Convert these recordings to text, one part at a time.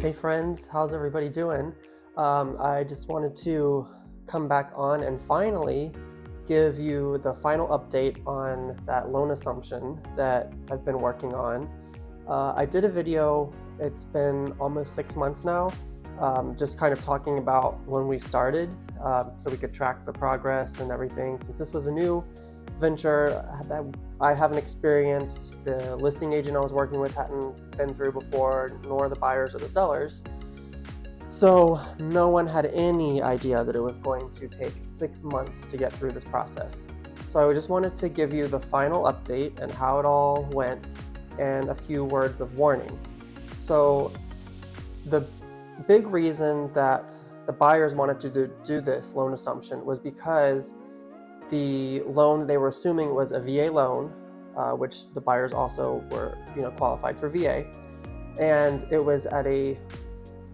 Hey friends, how's everybody doing? I just wanted to come back on and finally give you the final update on that loan assumption that I've been working on. I did a video, it's been almost 6 months now, just kind of talking about when we started so we could track the progress and everything. Since this was a new venture that I haven't experienced, the listing agent I was working with hadn't been through before, nor the buyers or the sellers. So no one had any idea that it was going to take 6 months to get through this process. So I just wanted to give you the final update and how it all went and a few words of warning. So the big reason that the buyers wanted to do this loan assumption was because the loan they were assuming was a VA loan, which the buyers also were, qualified for VA, and it was at a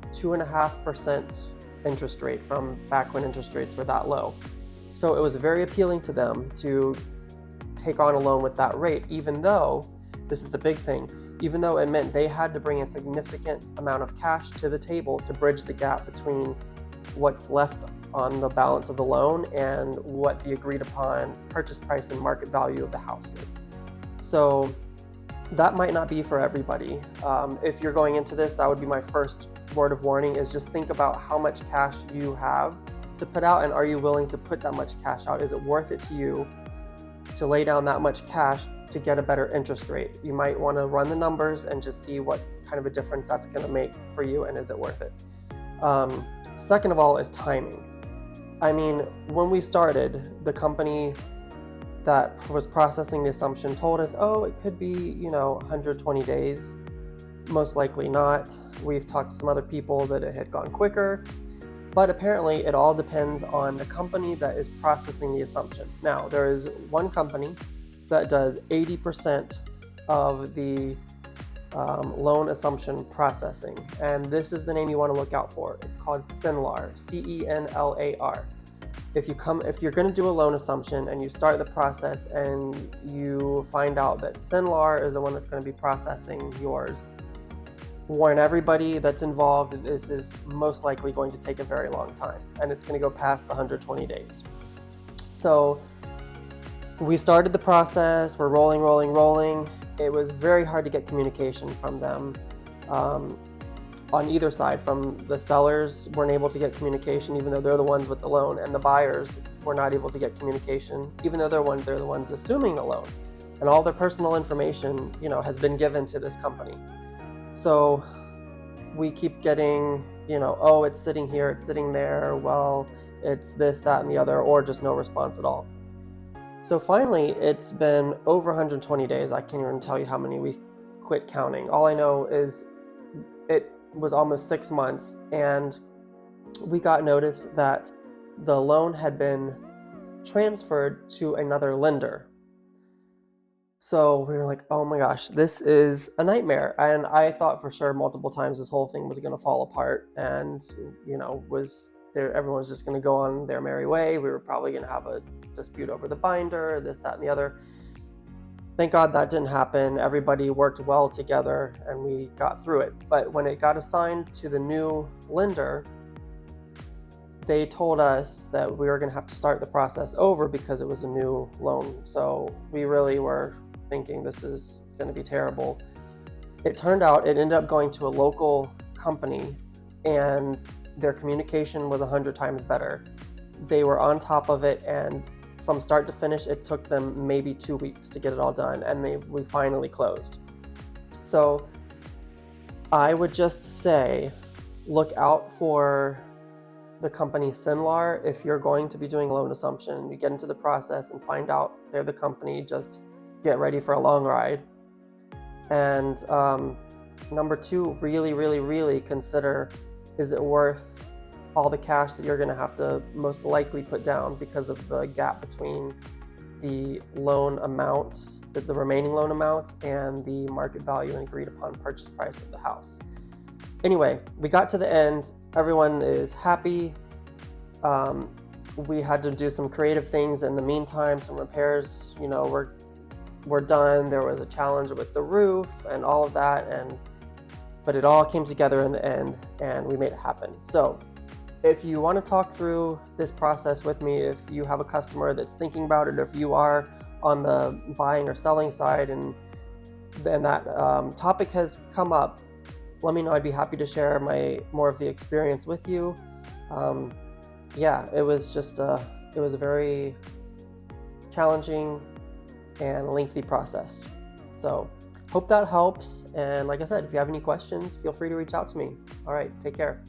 2.5% interest rate from back when interest rates were that low. So it was very appealing to them to take on a loan with that rate, even though, this is the big thing, even though it meant they had to bring a significant amount of cash to the table to bridge the gap between what's left on the balance of the loan and what the agreed upon purchase price and market value of the house is. So that might not be for everybody. If you're going into this, that would be my first word of warning, is just think about how much cash you have to put out, and are you willing to put that much cash out? Is it worth it to you to lay down that much cash to get a better interest rate? You might want to run the numbers and just see what kind of a difference that's going to make for you, and is it worth it? Second of all is timing. I mean, when we started, the company that was processing the assumption told us, oh, it could be, 120 days. Most likely not. We've talked to some other people that it had gone quicker, but apparently it all depends on the company that is processing the assumption. Now, there is one company that does 80% of the loan assumption processing, and this is the name you want to look out for. It's called Cenlar, Cenlar. If you're going to do a loan assumption and you start the process and you find out that Cenlar is the one that's going to be processing yours, warn everybody that's involved, this is most likely going to take a very long time, and it's going to go past the 120 days. So we started the process, we're rolling. It was very hard to get communication from them on either side. From the sellers weren't able to get communication, even though they're the ones with the loan, and the buyers were not able to get communication, even though they're the ones assuming the loan, and all their personal information, has been given to this company. So we keep getting, oh, it's sitting here, it's sitting there, well, it's this, that, and the other, or just no response at all. So finally, it's been over 120 days. I can't even tell you how many. We quit counting. All I know is it was almost 6 months, and we got notice that the loan had been transferred to another lender. So we were like, oh my gosh, this is a nightmare. And I thought for sure multiple times this whole thing was going to fall apart, and everyone was just going to go on their merry way. We were probably going to have a dispute over the binder, this, that, and the other. Thank God that didn't happen. Everybody worked well together and we got through it. But when it got assigned to the new lender, they told us that we were going to have to start the process over because it was a new loan. So we really were thinking this is going to be terrible. It turned out it ended up going to a local company, and their communication was 100 times better. They were on top of it, and from start to finish, it took them maybe 2 weeks to get it all done, and we finally closed. So I would just say, look out for the company Cenlar. If you're going to be doing a loan assumption, you get into the process and find out they're the company, just get ready for a long ride. And number two, really consider, is it worth all the cash that you're going to have to most likely put down because of the gap between the loan amount, the remaining loan amounts, and the market value and agreed upon purchase price of the house. Anyway, we got to the end. Everyone is happy. We had to do some creative things in the meantime, some repairs, were done. There was a challenge with the roof and all of that, and but it all came together in the end and we made it happen. So if you want to talk through this process with me, if you have a customer that's thinking about it, or if you are on the buying or selling side and that topic has come up, let me know. I'd be happy to share more of the experience with you. Yeah, it was a very challenging and lengthy process. So hope that helps. And like I said, if you have any questions, feel free to reach out to me. All right, take care.